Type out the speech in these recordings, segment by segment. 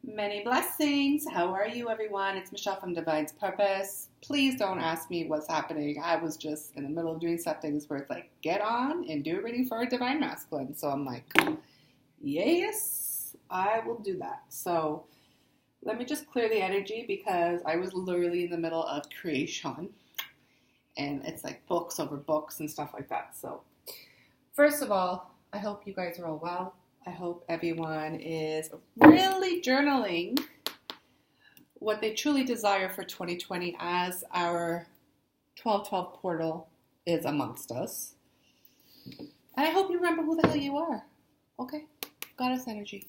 Many blessings. How are you, everyone? It's Michelle from Divine's Purpose. Please don't ask me what's happening. I was just in the middle of doing something where it's like, get on and do a reading for a Divine Masculine. So I'm like, yes, I will do that. So let me just clear the energy because I was literally in the middle of creation. And it's like books over books and stuff like that. So first of all, I hope you guys are all well. I hope everyone is really journaling what they truly desire for 2020 as our 1212 portal is amongst us. And I hope you remember who the hell you are. Okay? Goddess energy.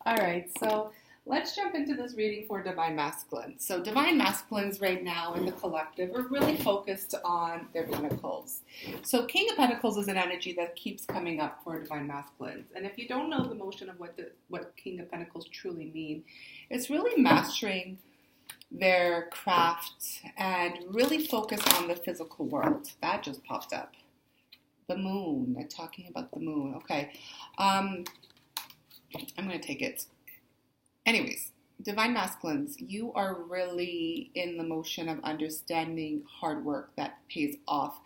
All right, so let's jump into this reading for Divine Masculines. So Divine Masculines right now in the collective are really focused on their pentacles. So King of Pentacles is an energy that keeps coming up for Divine Masculines. And if you don't know the motion of what King of Pentacles truly mean, it's really mastering their craft and really focus on the physical world. That just popped up. The moon. They're talking about the moon. Okay. I'm going to take it. Anyways, Divine Masculines, you are really in the motion of understanding hard work that pays off.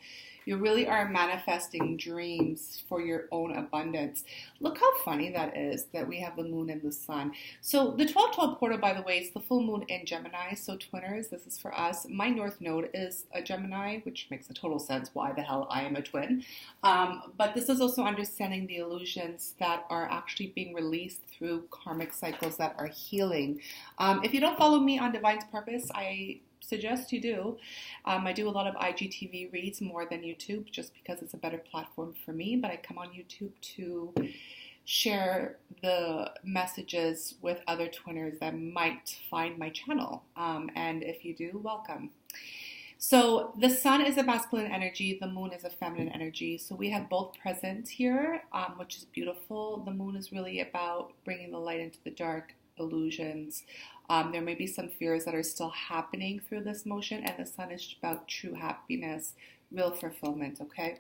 You really are manifesting dreams for your own abundance. Look how funny that is that we have the moon and the sun. So the 1212 portal, by the way, is the full moon in Gemini. So twinners, this is for us. My North Node is a Gemini, which makes a total sense why the hell I am a twin. But this is also understanding the illusions that are actually being released through karmic cycles that are healing. If you don't follow me on Divine's Purpose, I suggest you do. I do a lot of IGTV reads more than YouTube just because it's a better platform for me, but I come on YouTube to share the messages with other twinners that might find my channel. And if you do, welcome. So the sun is a masculine energy, the moon is a feminine energy. So we have both present here, which is beautiful. The moon is really about bringing the light into the dark, illusions. There may be some fears that are still happening through this motion, and the sun is about true happiness, real fulfillment, okay?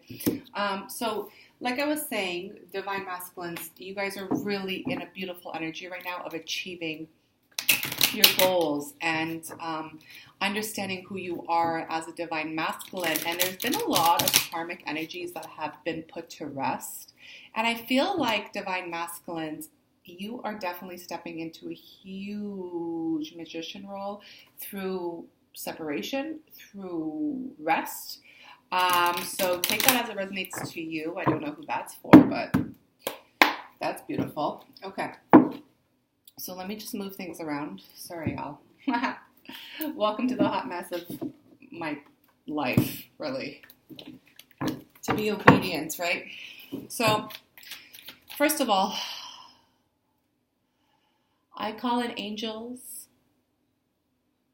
So like I was saying, Divine Masculines, you guys are really in a beautiful energy right now of achieving your goals and understanding who you are as a Divine Masculine. And there's been a lot of karmic energies that have been put to rest. And I feel like Divine Masculines, you are definitely stepping into a huge magician role through separation, through rest. So take that as it resonates to you. I don't know who that's for, but that's beautiful. Okay. So let me just move things around. Sorry, y'all. Welcome to the hot mess of my life, really. To be obedient, right? So, first of all, I call in angels,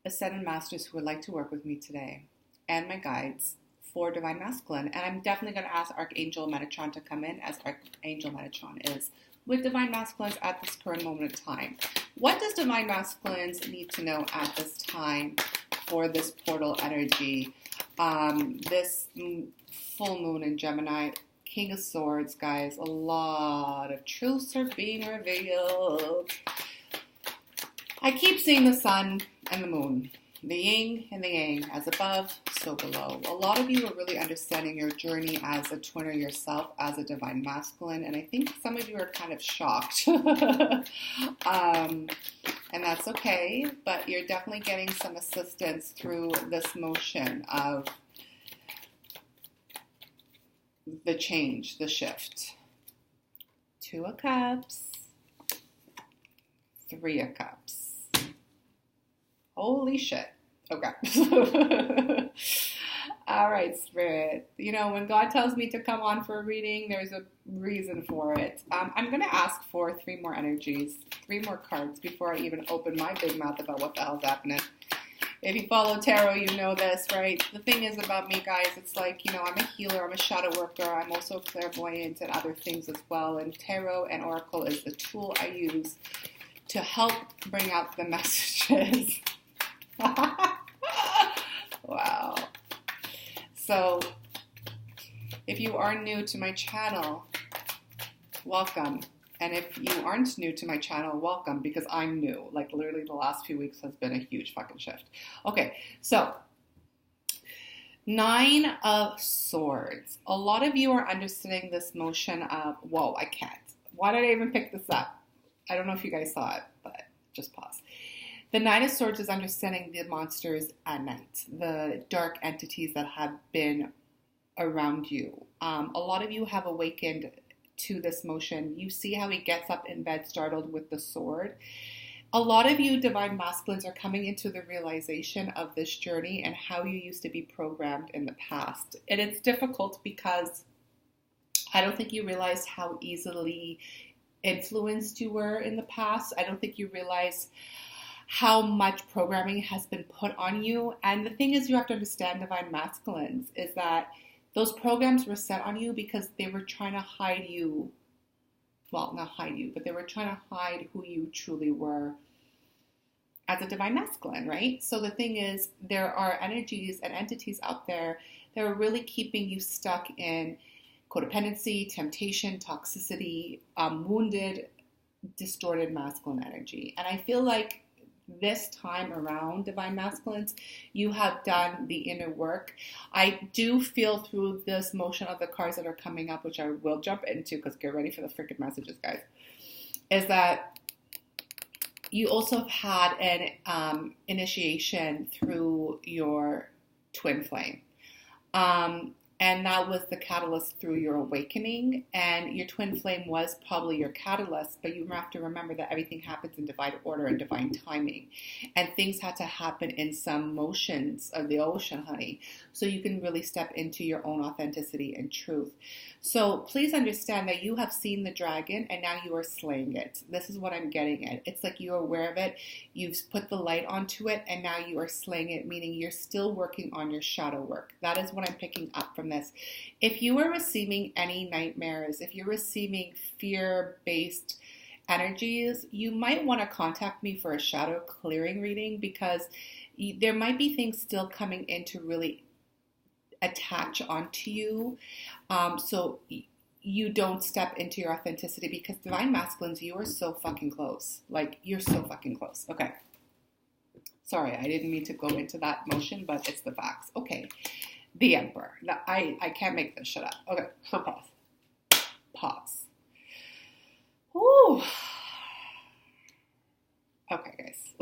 ascended masters who would like to work with me today, and my guides for Divine Masculine. And I'm definitely going to ask Archangel Metatron to come in, as Archangel Metatron is with Divine Masculines at this current moment of time. What does Divine Masculines need to know at this time for this portal energy? This full moon in Gemini, King of Swords, guys, a lot of truths are being revealed. I keep seeing the sun and the moon, the yin and the yang, as above, so below. A lot of you are really understanding your journey as a twinner yourself, as a Divine Masculine, and I think some of you are kind of shocked. And that's okay, but you're definitely getting some assistance through this motion of the change, the shift. 2 of Cups, 3 of Cups. Holy shit. Okay. All right, Spirit. You know, when God tells me to come on for a reading, there's a reason for it. I'm going to ask for 3 more energies, 3 more cards before I even open my big mouth about what the hell's happening. If you follow tarot, you know this, right? The thing is about me, guys, it's like, you know, I'm a healer, I'm a shadow worker, I'm also clairvoyant and other things as well. And tarot and oracle is the tool I use to help bring out the messages. Wow. So, if you are new to my channel, welcome. And if you aren't new to my channel, welcome, because I'm new. Like literally the last few weeks has been a huge fucking shift. Okay, so 9 of Swords. A lot of you are understanding this motion of, whoa, I can't. Why did I even pick this up? I don't know if you guys saw it, but just pause. The 9 of Swords is understanding the monsters at night, the dark entities that have been around you. A lot of you have awakened to this motion. You see how he gets up in bed startled with the sword. A lot of you divine masculines are coming into the realization of this journey and how you used to be programmed in the past. And it's difficult because I don't think you realized how easily influenced you were in the past. I don't think you realize how much programming has been put on you. And the thing is, you have to understand, divine masculines, is that those programs were set on you because they were trying to hide you. Well, not hide you, but they were trying to hide who you truly were as a divine masculine, right? So the thing is, there are energies and entities out there that are really keeping you stuck in codependency, temptation, toxicity, wounded, distorted masculine energy. And I feel like this time around, divine masculines, you have done the inner work. I do feel through this motion of the cards that are coming up, which I will jump into because get ready for the freaking messages, guys, is that you also have had an initiation through your twin flame. And that was the catalyst through your awakening. And your twin flame was probably your catalyst, but you have to remember that everything happens in divine order and divine timing. And things had to happen in some motions of the ocean, honey, so you can really step into your own authenticity and truth. So please understand that you have seen the dragon and now you are slaying it. This is what I'm getting at. It's like you're aware of it, you've put the light onto it, and now you are slaying it, meaning you're still working on your shadow work. That is what I'm picking up from this. If you are receiving any nightmares, if you're receiving fear-based energies, you might want to contact me for a shadow clearing reading, because there might be things still coming in to really attach onto you, so you don't step into your authenticity, because divine masculines, you are so fucking close. Like, you're so fucking close. Okay. Sorry, I didn't mean to go into that motion, but it's the facts. Okay. The Emperor. I can't make this shit up. Okay, so pause. Pause. Woo. Okay, guys.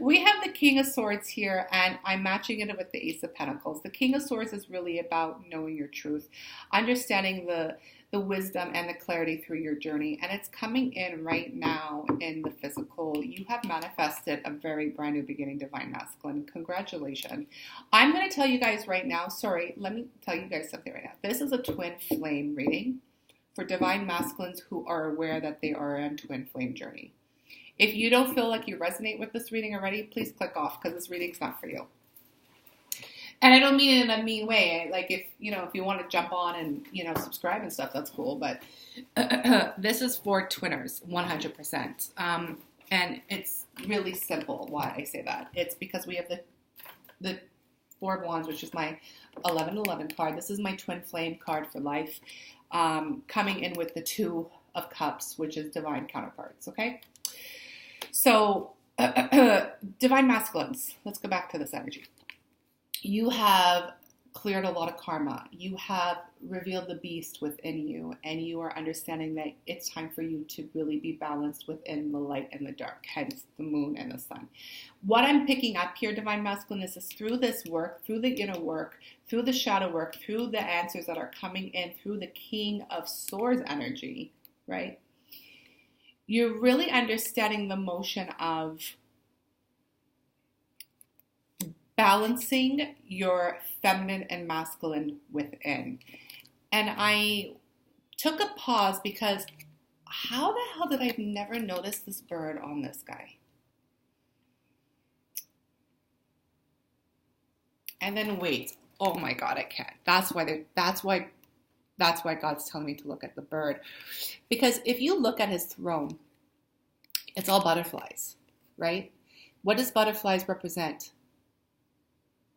We have the King of Swords here, and I'm matching it with the Ace of Pentacles. The King of Swords is really about knowing your truth, understanding the wisdom and the clarity through your journey, and it's coming in right now in the physical. You have manifested a very brand new beginning, divine masculine. Congratulations. I'm going to tell you guys right now, let me tell you guys something right now. This is a twin flame reading for divine masculines who are aware that they are on twin flame journey. If you don't feel like you resonate with this reading already, please click off, because this reading's not for you. And I don't mean it in a mean way. Like, if you want to jump on and, subscribe and stuff, that's cool. But this is for twinners, 100%. And it's really simple why I say that. It's because we have the Four of Wands, which is my 1111 card. This is my twin flame card for life. Coming in with the Two of Cups, which is divine counterparts, okay? So, divine masculines, let's go back to this energy. You have cleared a lot of karma. You have revealed the beast within you, and you are understanding that it's time for you to really be balanced within the light and the dark, hence the moon and the sun. What I'm picking up here, divine masculine, is through this work, through the inner work, through the shadow work, through the answers that are coming in, through the King of Swords energy, right? You're really understanding the motion of balancing your feminine and masculine within. And I took a pause because how the hell did I never notice this bird on this guy? And then wait, oh my God, I can't. That's why God's telling me to look at the bird. Because if you look at his throne, it's all butterflies, right? What does butterflies represent?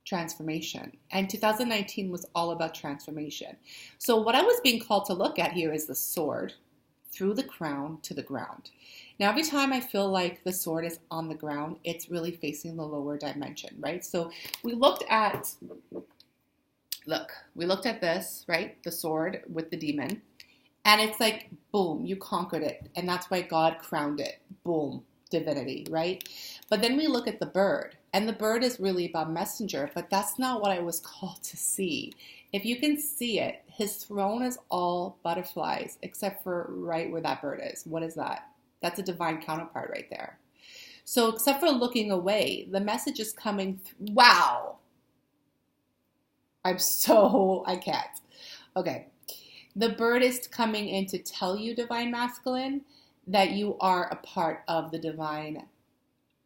Transformation. And 2019 was all about transformation. So what I was being called to look at here is the sword, through the crown to the ground. Now, every time I feel like the sword is on the ground, it's really facing the lower dimension, right? So we looked at this, right? The sword with the demon. And it's like, boom, you conquered it. And that's why God crowned it. Boom, divinity, right? But then we look at the bird. And the bird is really about messenger, but that's not what I was called to see. If you can see it, his throne is all butterflies, except for right where that bird is. What is that? That's a divine counterpart right there. So except for looking away, the message is coming. Wow. I can't. Okay. The bird is coming in to tell you, divine masculine, that you are a part of the divine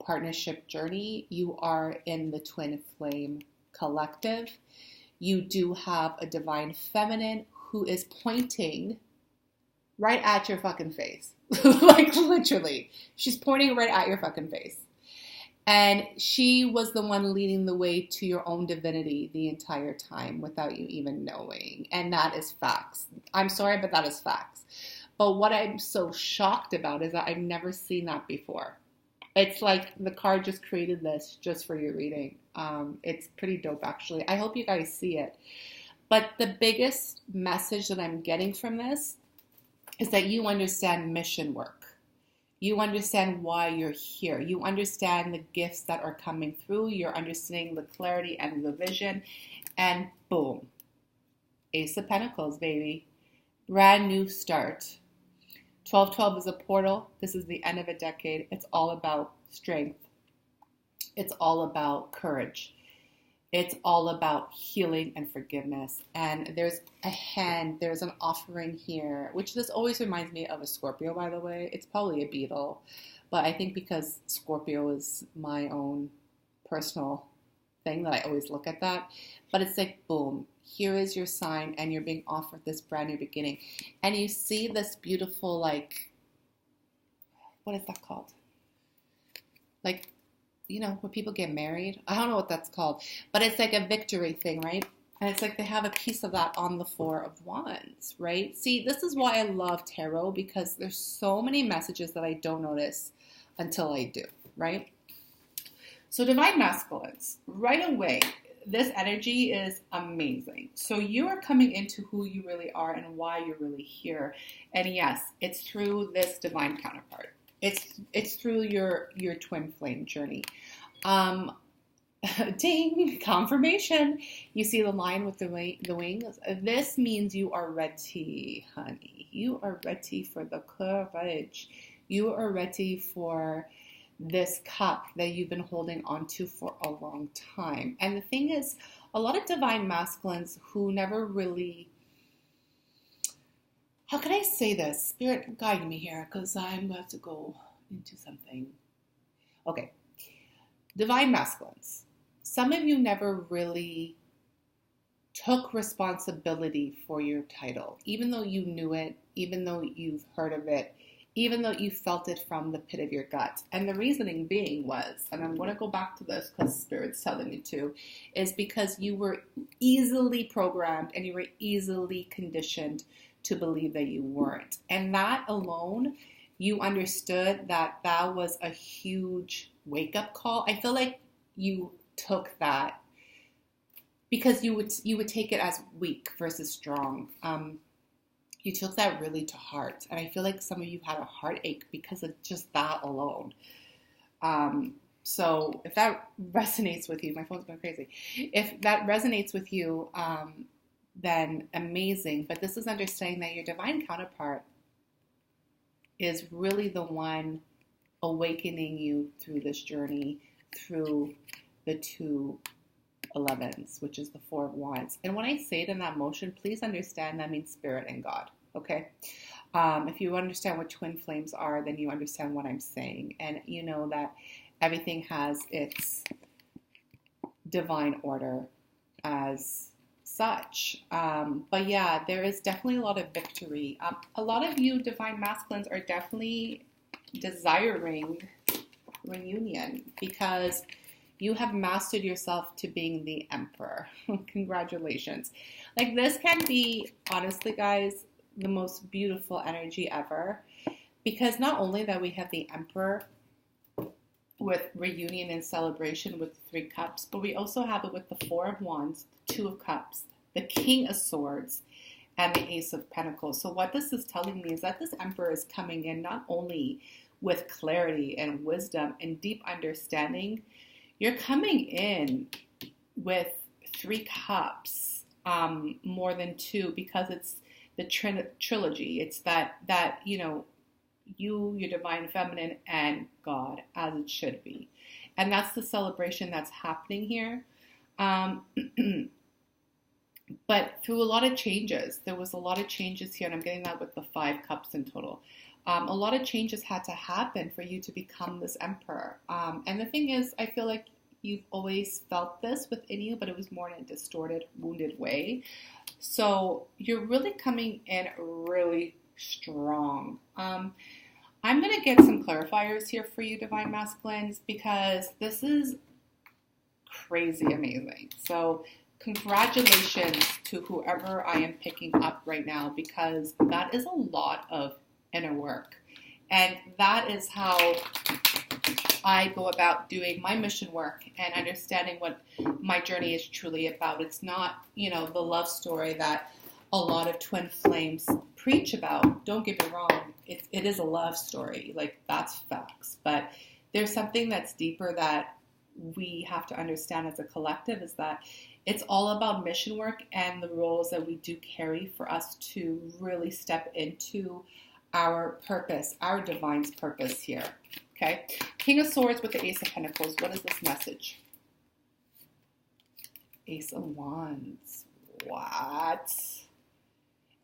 partnership journey. You are in the twin flame collective. You do have a divine feminine who is pointing right at your fucking face. Like literally, she's pointing right at your fucking face. And she was the one leading the way to your own divinity the entire time without you even knowing. And that is facts. I'm sorry, but that is facts. But what I'm so shocked about is that I've never seen that before. It's like the card just created this just for your reading. It's pretty dope, actually. I hope you guys see it. But the biggest message that I'm getting from this is that you understand mission work. You understand why you're here. You understand the gifts that are coming through. You're understanding the clarity and the vision. And boom. Ace of Pentacles, baby. Brand new start. 1212 is a portal. This is the end of a decade. It's all about strength. It's all about courage. It's all about healing and forgiveness. And there's a hand, there's an offering here, which this always reminds me of a Scorpio, by the way. It's probably a beetle. But I think because Scorpio is my own personal thing that I always look at that. But it's like, boom, here is your sign and you're being offered this brand new beginning. And you see this beautiful, like, what is that called? Like, you know, when people get married, I don't know what that's called, but it's like a victory thing, right? And it's like they have a piece of that on the Four of Wands, right? See, this is why I love tarot, because there's so many messages that I don't notice until I do, right? So divine masculines, right away, this energy is amazing. So you are coming into who you really are and why you're really here. And yes, it's through this divine counterpart. It's through your twin flame journey. Ding, confirmation. You see the line with the wings? This means you are ready, honey. You are ready for the courage. You are ready for this cup that you've been holding on to for a long time. And the thing is, a lot of divine masculines who never really, how can I say this? Spirit, guide me here, because I'm going to go into something. Okay. Divine masculines. Some of you never really took responsibility for your title, even though you knew it, even though you've heard of it, even though you felt it from the pit of your gut. And the reasoning being was, and I'm going to go back to this because Spirit's telling me to, is because you were easily programmed and you were easily conditioned to believe that you weren't. And that alone, you understood that that was a huge wake-up call. I feel like you took that because you would take it as weak versus strong. You took that really to heart. And I feel like some of you had a heartache because of just that alone. So if that resonates with you, my phone's going crazy. If that resonates with you, then amazing. But this is understanding that your divine counterpart is really the one awakening you through this journey, through the 2 11s, which is the 4 of Wands. And when I say it in that motion, please understand that means Spirit and God, okay? If you understand what twin flames are, then you understand what I'm saying. And you know that everything has its divine order as such. But yeah, there is definitely a lot of victory. A lot of you divine masculines are definitely desiring reunion because you have mastered yourself to being the emperor. Congratulations. Like this can be, honestly guys, the most beautiful energy ever, because not only that we have the Emperor with reunion and celebration with the 3 cups, but we also have it with the 4 of Wands, the 2 of Cups, the King of Swords, and the Ace of Pentacles. So what this is telling me is that this Emperor is coming in not only with clarity and wisdom and deep understanding, you're coming in with 3 cups, more than 2, because it's the trilogy. It's that you, your divine feminine, and God, as it should be. And that's the celebration that's happening here. But through a lot of changes, there was a lot of changes here, and I'm getting that with the 5 cups in total. A lot of changes had to happen for you to become this Emperor. And the thing is, I feel like you've always felt this within you, but it was more in a distorted, wounded way. So you're really coming in really strong. I'm going to get some clarifiers here for you, Divine Masculines, because this is crazy amazing. So congratulations to whoever I am picking up right now, because that is a lot of inner work. And that is how I go about doing my mission work and understanding what my journey is truly about. It's not, the love story that a lot of twin flames preach about. Don't get me wrong. It is a love story. Like, that's facts. But there's something that's deeper that we have to understand as a collective, is that it's all about mission work and the roles that we do carry for us to really step into our purpose, our divine's purpose here. Okay? King of Swords with the Ace of Pentacles. What is this message? Ace of Wands. What?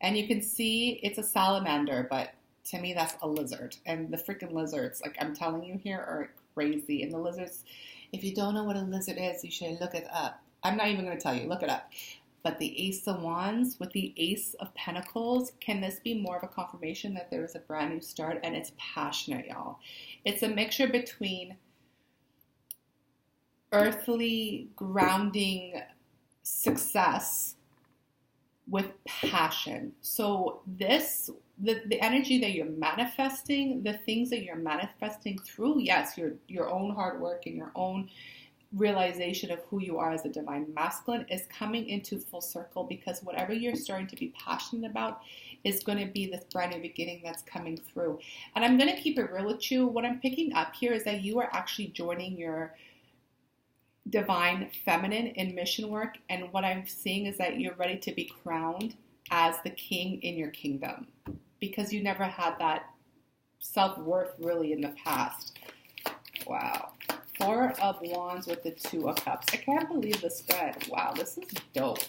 And you can see it's a salamander, but to me that's a lizard. And the freaking lizards, like I'm telling you here, are crazy. And the lizards, if you don't know what a lizard is, you should look it up. I'm not even going to tell you. Look it up. But the Ace of Wands with the Ace of Pentacles, can this be more of a confirmation that there is a brand new start? And it's passionate, y'all. It's a mixture between earthly grounding success with passion. So the energy that you're manifesting, the things that you're manifesting through, yes, your own hard work and your own realization of who you are as a divine masculine is coming into full circle, because whatever you're starting to be passionate about is going to be this brand new beginning that's coming through. And I'm going to keep it real with you. What I'm picking up here is that you are actually joining your divine feminine in mission work. And what I'm seeing is that you're ready to be crowned as the king in your kingdom, because you never had that self-worth really in the past. Wow. 4 of Wands with the 2 of Cups. I can't believe the spread. Wow, this is dope.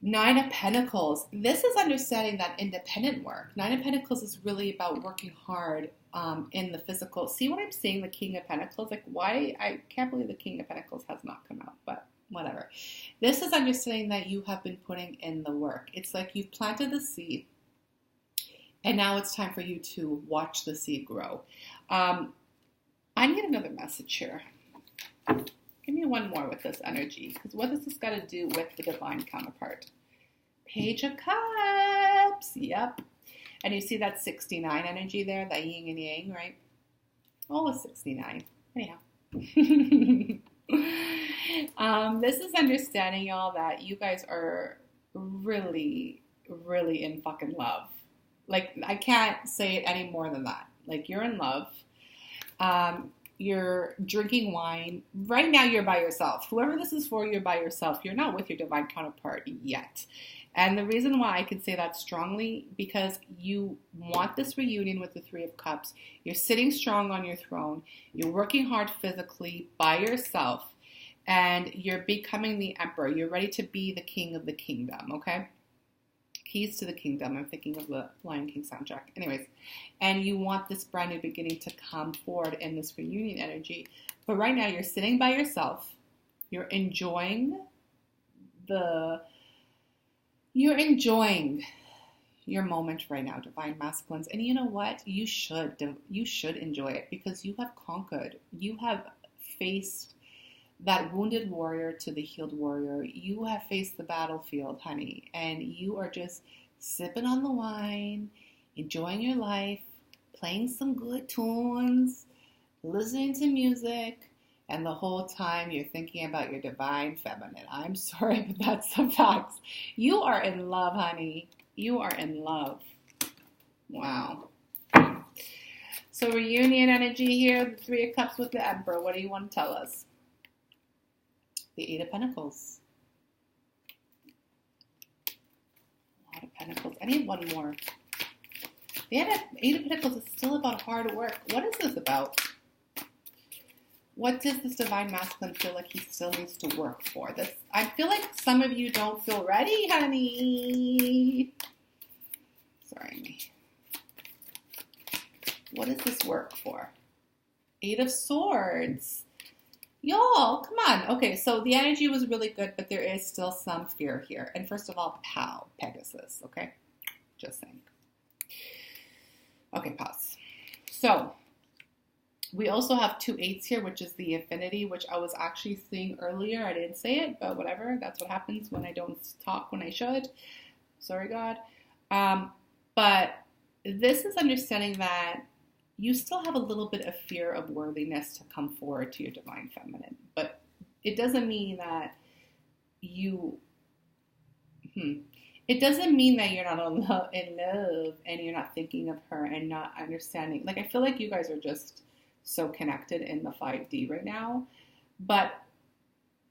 9 of Pentacles. This is understanding that independent work. 9 of Pentacles is really about working hard in the physical. See what I'm saying? The King of Pentacles. Like, why? I can't believe the King of Pentacles has not come out, but whatever. This is understanding that you have been putting in the work. It's like you've planted the seed, and now it's time for you to watch the seed grow. I need another message here. Give me one more with this energy, because what does this got to do with the divine counterpart? Page of Cups. Yep. And you see that 69 energy there, that yin and yang, right? All is 69. Anyhow. This is understanding, y'all, that you guys are really, really in fucking love. Like, I can't say it any more than that. Like, you're in love. You're drinking wine. Right now, you're by yourself. Whoever this is for, you're by yourself. You're not with your divine counterpart yet. And the reason why I can say that strongly, because you want this reunion with the 3 of Cups. You're sitting strong on your throne. You're working hard physically by yourself. And you're becoming the emperor. You're ready to be the king of the kingdom, okay? Keys to the Kingdom. I'm thinking of the Lion King soundtrack. Anyways, and you want this brand new beginning to come forward in this reunion energy. But right now, you're sitting by yourself. You're enjoying your moment right now, divine masculines. And you know what? You should enjoy it, because you have conquered. You have faced that wounded warrior to the healed warrior. You have faced the battlefield, honey, and you are just sipping on the wine, enjoying your life, playing some good tunes, listening to music, and the whole time you're thinking about your divine feminine. I'm sorry, but that's the facts. You are in love, honey. You are in love. Wow. So reunion energy here, the Three of Cups with the Emperor. What do you want to tell us? The Eight of Pentacles. A lot of Pentacles. I need one more. The Eight of Pentacles is still about hard work. What is this about? What does this divine masculine feel like he still needs to work for? This, I feel like some of you don't feel ready, honey. Sorry, me. What does this work for? Eight of Swords. Y'all, come on. Okay, so the energy was really good, but there is still some fear here. And first of all, pow, Pegasus, okay? Just saying. Okay, pause. So, we also have 2 8s here, which is the Infinity, which I was actually seeing earlier. I didn't say it, but whatever. That's what happens when I don't talk when I should. Sorry, God. But this is understanding that you still have a little bit of fear of worthiness to come forward to your divine feminine. But it doesn't mean that you... It doesn't mean that you're not in love and you're not thinking of her and not understanding. Like, I feel like you guys are just so connected in the 5D right now. But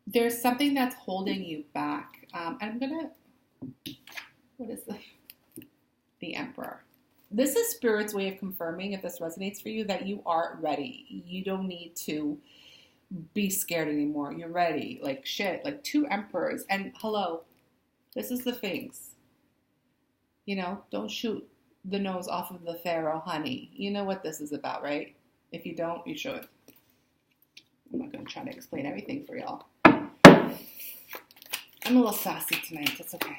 there's something that's holding you back. I'm going to... What is this? The Emperor. This is Spirit's way of confirming, if this resonates for you, that you are ready. You don't need to be scared anymore. You're ready. Like, shit. Like, 2 Emperors. And, hello, this is the things. You know, don't shoot the nose off of the Pharaoh, honey. You know what this is about, right? If you don't, you should. I'm not going to try to explain everything for y'all. I'm a little sassy tonight. It's okay.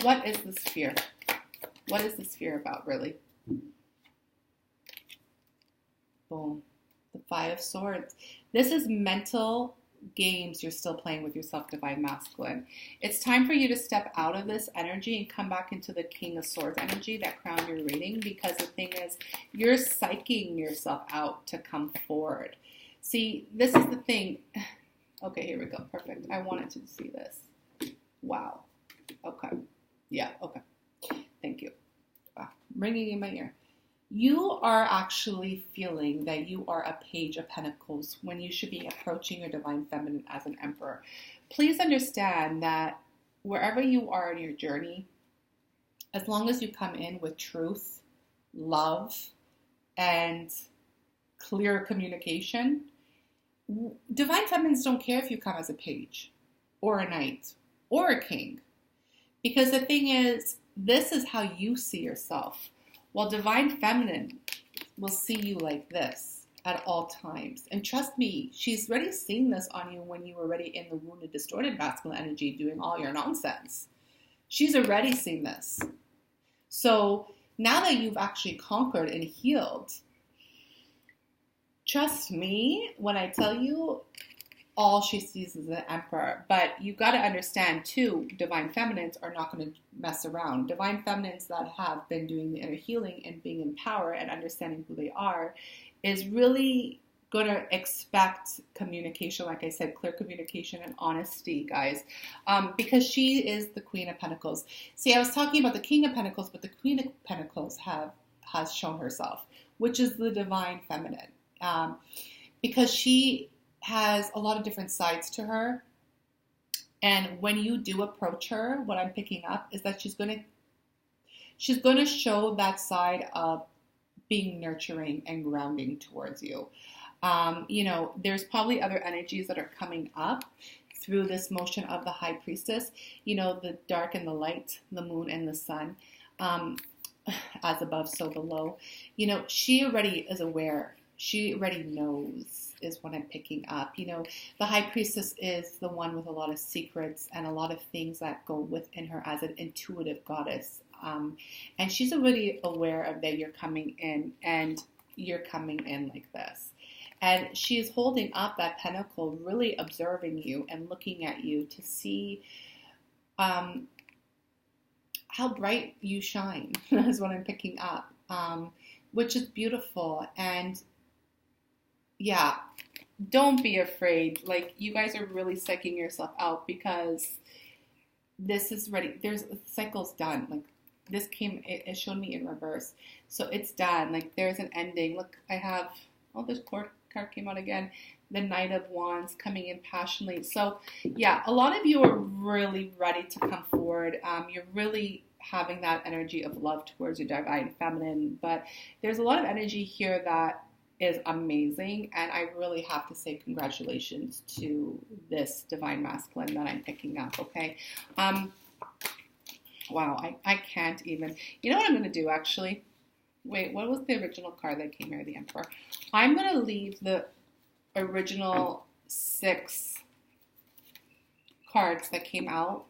What is this fear? What is this fear about, really? Boom. The 5 of Swords. This is mental games you're still playing with yourself, divine masculine. It's time for you to step out of this energy and come back into the King of Swords energy that crowned your reading, because the thing is, you're psyching yourself out to come forward. See, this is the thing. Okay, here we go. Perfect. I wanted to see this. Wow. Okay. Yeah, okay. Thank you. Wow. Ringing in my ear. You are actually feeling that you are a Page of Pentacles when you should be approaching your divine feminine as an Emperor. Please understand that wherever you are in your journey, as long as you come in with truth, love, and clear communication, divine feminines don't care if you come as a page or a knight or a king. Because the thing is, this is how you see yourself. While divine feminine will see you like this at all times. And trust me, she's already seen this on you when you were already in the wounded, distorted masculine energy doing all your nonsense. She's already seen this. So now that you've actually conquered and healed, trust me when I tell you, all she sees is the Emperor. But you got to understand too, divine feminines are not going to mess around. Divine feminines that have been doing the inner healing and being in power and understanding who they are is really going to expect communication, like I said, clear communication and honesty, guys, because she is the Queen of Pentacles. See, I was talking about the King of Pentacles, but the Queen of Pentacles has shown herself, which is the divine feminine, because she has a lot of different sides to her. And when you do approach her, what I'm picking up is that she's going to show that side of being nurturing and grounding towards you. You know, there's probably other energies that are coming up through this motion of the High Priestess. You know, the dark and the light, the moon and the sun, as above, so below. You know, she already is aware. She already knows, is what I'm picking up. You know, the High Priestess is the one with a lot of secrets and a lot of things that go within her as an intuitive goddess. And she's already aware of that you're coming in, and you're coming in like this. And she is holding up that pentacle, really observing you and looking at you to see how bright you shine, is what I'm picking up, which is beautiful. And yeah, don't be afraid. Like, you guys are really psyching yourself out because this is ready. The cycle's done. Like, this came, it showed me in reverse. So it's done. Like, there's an ending. Look, I have, oh, this card came out again. The Knight of Wands coming in passionately. So yeah, a lot of you are really ready to come forward. You're really having that energy of love towards your divine feminine, but there's a lot of energy here that is amazing, and I really have to say congratulations to this divine masculine that I'm picking up. Okay, wow, I can't even. You know what I'm going to do, actually? Wait, what was the original card that came here? The Emperor. I'm going to leave the original 6 cards that came out,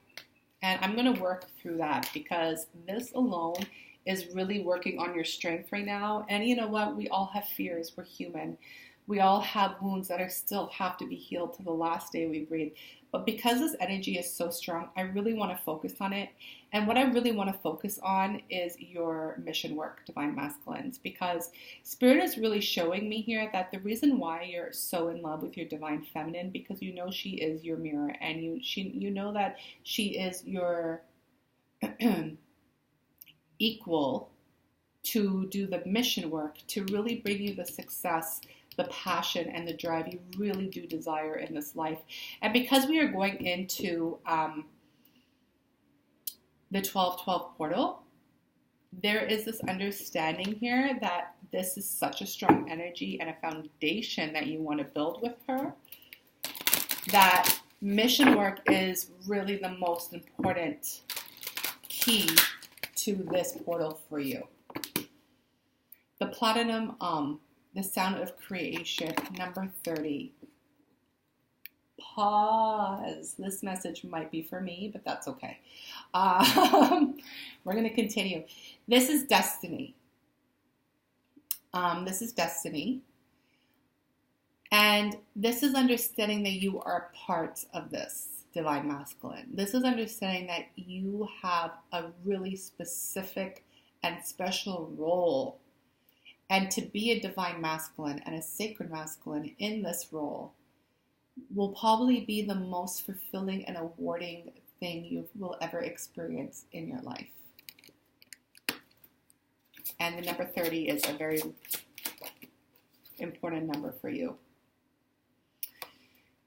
and I'm going to work through that, because this alone is really working on your strength right now. And you know what? We all have fears. We're human. We all have wounds that are still have to be healed to the last day we breathe. But because this energy is so strong, I really want to focus on it. And what I really want to focus on is your mission work, divine masculines, because Spirit is really showing me here that the reason why you're so in love with your divine feminine, because you know she is your mirror, and you know that she is your equal to do the mission work, to really bring you the success, the passion, and the drive you really do desire in this life. And because we are going into the 12-12 portal, there is this understanding here that this is such a strong energy and a foundation that you want to build with her, that mission work is really the most important key to this portal for you. The platinum, the sound of creation, number 30. Pause. This message might be for me, but that's okay. We're going to continue. This is destiny. This is destiny. And this is understanding that you are a part of this divine masculine. This is understanding that you have a really specific and special role. And to be a divine masculine and a sacred masculine in this role will probably be the most fulfilling and rewarding thing you will ever experience in your life. And the number 30 is a very important number for you.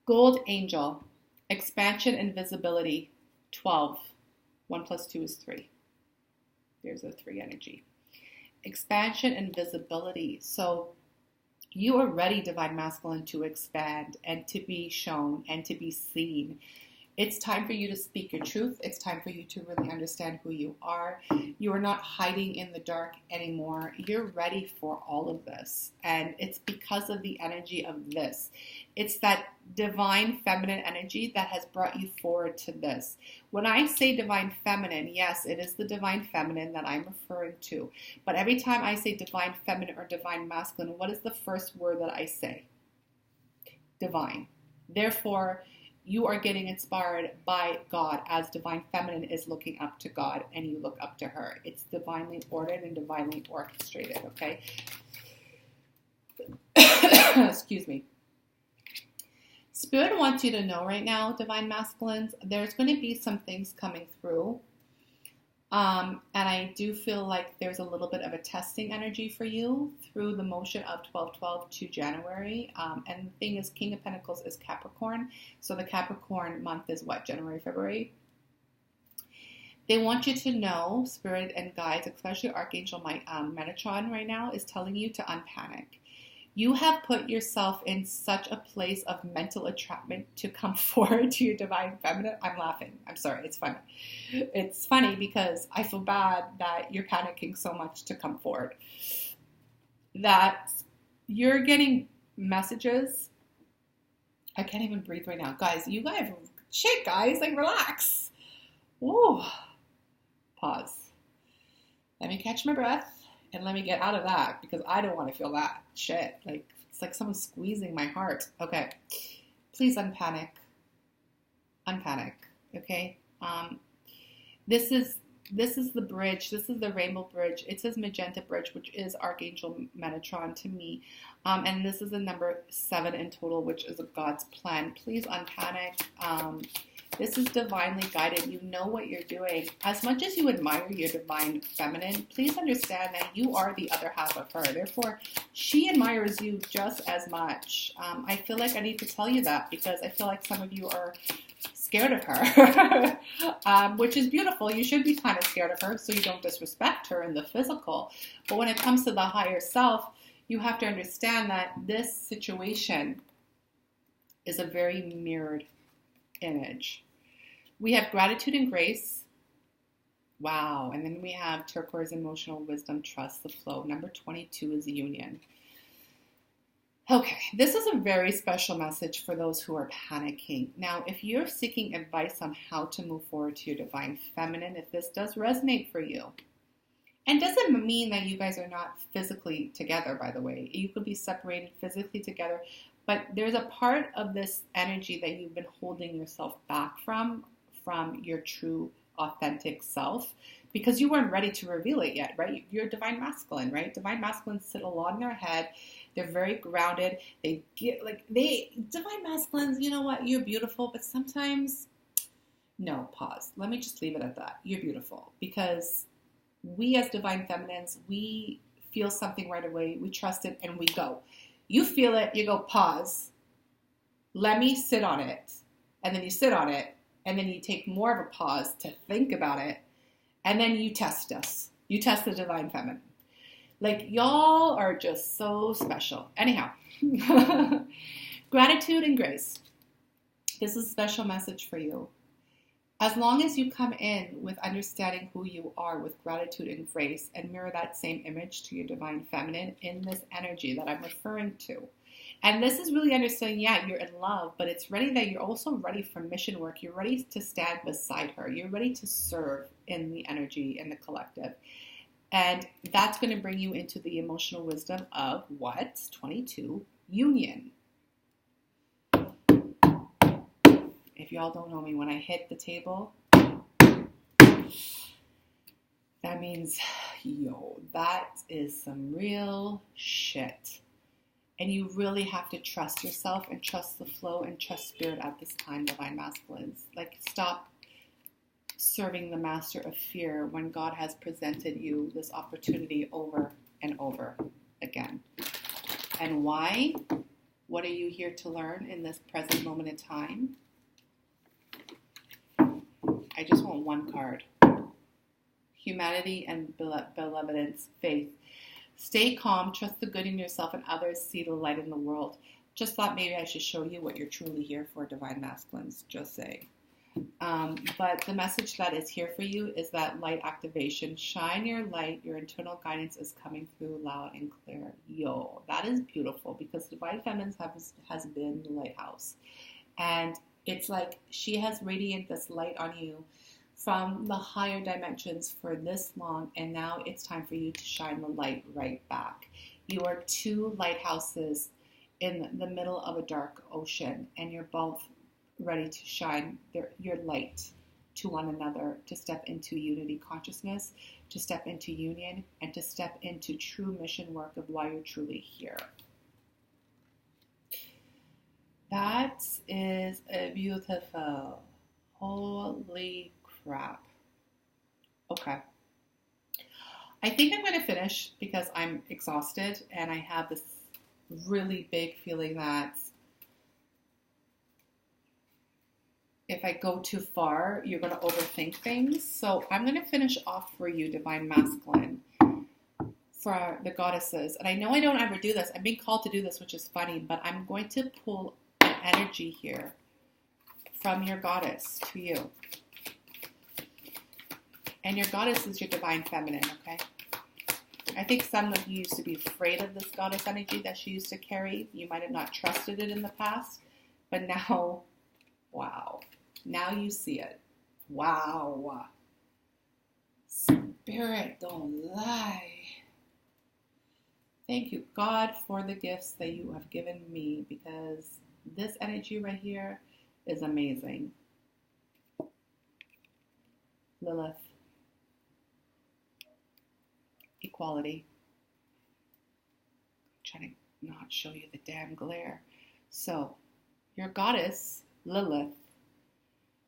Gold Angel, expansion and visibility, 12. 1 plus 2 is 3. There's a 3 energy. Expansion and visibility. So you are ready, divine masculine, to expand and to be shown and to be seen. It's time for you to speak your truth. It's time for you to really understand who you are. You are not hiding in the dark anymore. You're ready for all of this. And it's because of the energy of this. It's that divine feminine energy that has brought you forward to this. When I say divine feminine, yes, it is the divine feminine that I'm referring to. But every time I say divine feminine or divine masculine, what is the first word that I say? Divine. Therefore, you are getting inspired by God, as divine feminine is looking up to God and you look up to her. It's divinely ordered and divinely orchestrated, okay? Excuse me. Spirit wants you to know right now, divine masculines, there's going to be some things coming through. And I do feel like there's a little bit of a testing energy for you through the motion of 12/12 to January. And the thing is, King of Pentacles is Capricorn. So the Capricorn month is what? January, February? They want you to know, Spirit and guides, especially Archangel Metatron right now, is telling you to unpanic. You have put yourself in such a place of mental entrapment to come forward to your divine feminine. I'm laughing. I'm sorry. It's funny. It's funny because I feel bad that you're panicking so much to come forward. That you're getting messages. I can't even breathe right now. Guys, you guys, shit, guys, like relax. Whoa. Pause. Let me catch my breath. And let me get out of that, because I don't want to feel that shit. Like, It's like someone's squeezing my heart. Okay. Please unpanic. Unpanic. Okay. This is the bridge. This is the rainbow bridge. It says magenta bridge, which is Archangel Metatron to me. And this is the number 7 in total, which is God's plan. Please unpanic. This is divinely guided. You know what you're doing. As much as you admire your divine feminine, please understand that you are the other half of her. Therefore, she admires you just as much. I feel like I need to tell you that because I feel like some of you are scared of her, which is beautiful. You should be kind of scared of her so you don't disrespect her in the physical. But when it comes to the higher self, you have to understand that this situation is a very mirrored image. We have gratitude and grace. Wow. And then we have turquoise, emotional wisdom, trust, the flow. Number 22 is union. Okay, this is a very special message for those who are panicking. Now, if you're seeking advice on how to move forward to your divine feminine, if this does resonate for you, and doesn't mean that you guys are not physically together, by the way. You could be separated physically together, but there's a part of this energy that you've been holding yourself back from your true, authentic self, because you weren't ready to reveal it yet, right? You're divine masculine, right? Divine masculines sit a lot in their head. They're very grounded. Divine masculines, you know what? You're beautiful, but sometimes, no, pause. Let me just leave it at that. You're beautiful because we as divine feminines, we feel something right away. We trust it and we go. You feel it, you go, pause. Let me sit on it. And then you sit on it. And then you take more of a pause to think about it. And then you test us. You test the divine feminine. Like, y'all are just so special. Anyhow, gratitude and grace. This is a special message for you. As long as you come in with understanding who you are with gratitude and grace and mirror that same image to your divine feminine in this energy that I'm referring to. And this is really understanding, yeah, you're in love, but it's ready that you're also ready for mission work. You're ready to stand beside her. You're ready to serve in the energy and the collective. And that's going to bring you into the emotional wisdom of what? 22, union. If y'all don't know me, when I hit the table, that means, yo, that is some real shit. And you really have to trust yourself and trust the flow and trust spirit at this time, divine masculines. Like, stop serving the master of fear when God has presented you this opportunity over and over again. And why? What are you here to learn in this present moment in time? I just want one card. Humanity and benevolence, faith. Stay calm, trust the good in yourself and others, see the light in the world. Just thought maybe I should show you what you're truly here for, divine masculines, just say. But the message that is here for you is that light activation. Shine your light. Your internal guidance is coming through loud and clear. Yo, that is beautiful because divine feminine has been the lighthouse. And it's like she has radiated this light on you from the higher dimensions for this long, and now it's time for you to shine the light right back. You are two lighthouses in the middle of a dark ocean, and you're both ready to shine your light to one another, to step into unity consciousness, to step into union, and to step into true mission work of why you're truly here. That is a beautiful, holy crap. Okay. I think I'm going to finish because I'm exhausted and I have this really big feeling that if I go too far, you're going to overthink things. So I'm going to finish off for you, divine masculine, for the goddesses. And I know I don't ever do this. I'm being called to do this, which is funny, but I'm going to pull an energy here from your goddess to you. And your goddess is your divine feminine, okay? I think some of you used to be afraid of this goddess energy that she used to carry. You might have not trusted it in the past, but now, wow. Now you see it. Wow. Spirit, don't lie. Thank you, God, for the gifts that you have given me, because this energy right here is amazing. Lilith. Equality. I'm trying to not show you the damn glare. So, your goddess, Lilith,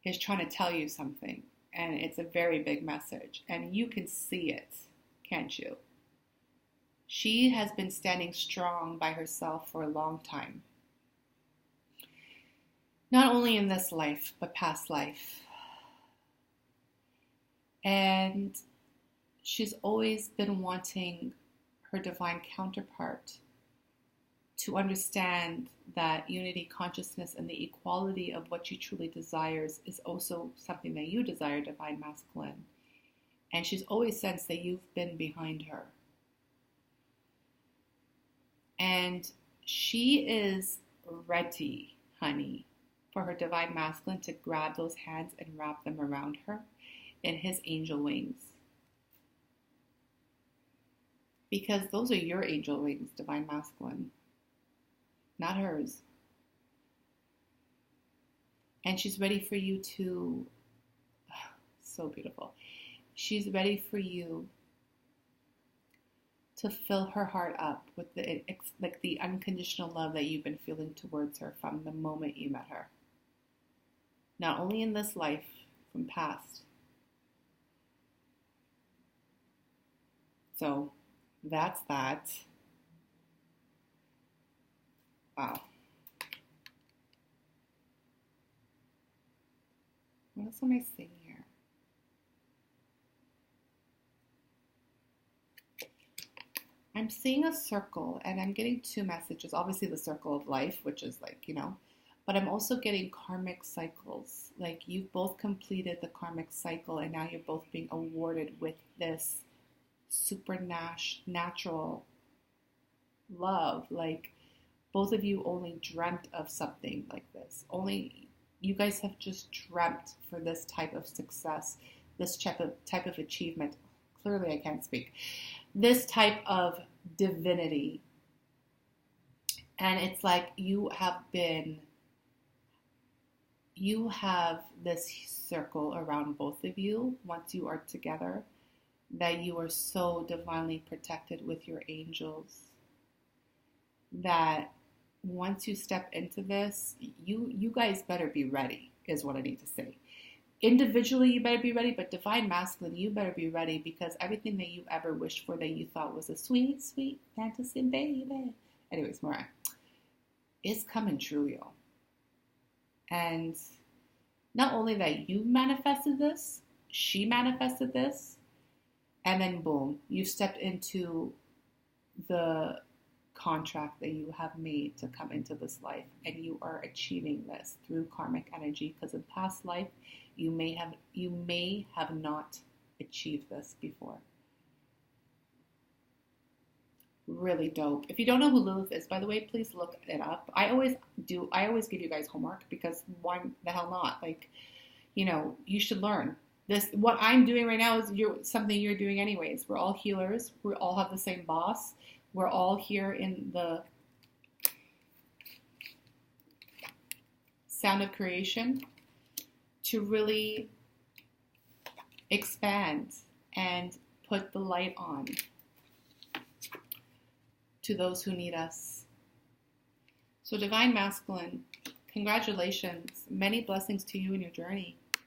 is trying to tell you something. And it's a very big message. And you can see it, can't you? She has been standing strong by herself for a long time. Not only in this life, but past life. And she's always been wanting her divine counterpart to understand that unity, consciousness, and the equality of what she truly desires is also something that you desire, divine masculine. And she's always sensed that you've been behind her. And she is ready, honey, for her divine masculine to grab those hands and wrap them around her in his angel wings. Because those are your angel wings, divine masculine, not hers. And she's ready for you to, so beautiful. She's ready for you to fill her heart up with the unconditional love that you've been feeling towards her from the moment you met her. Not only in this life, from past. So that's that. Wow. What else am I seeing here? I'm seeing a circle, and I'm getting two messages. Obviously the circle of life, which is like, but I'm also getting karmic cycles. Like you've both completed the karmic cycle, and now you're both being awarded with this supernatural love. Like both of you only dreamt of something like this. Only you guys have just dreamt for this type of success, this type of achievement. Clearly I can't speak. This type of divinity. And it's like you have this circle around both of you once you are together, that you are so divinely protected with your angels, that once you step into this, you guys better be ready, is what I need to say. Individually, you better be ready, but divine masculine, you better be ready, because everything that you ever wished for that you thought was a sweet, sweet fantasy, baby. Anyways, Mariah, it's coming true, y'all. And not only that you manifested this, she manifested this, and then boom, you stepped into the contract that you have made to come into this life, and you are achieving this through karmic energy, because in past life you may have not achieved this before. Really dope. If you don't know who Lilith is, by the way, please look it up. I always give you guys homework, because why the hell not? Like, you should learn. This, what I'm doing right now, is something you're doing anyways. We're all healers. We all have the same boss. We're all here in the sound of creation to really expand and put the light on to those who need us. So divine masculine, congratulations. Many blessings to you in your journey.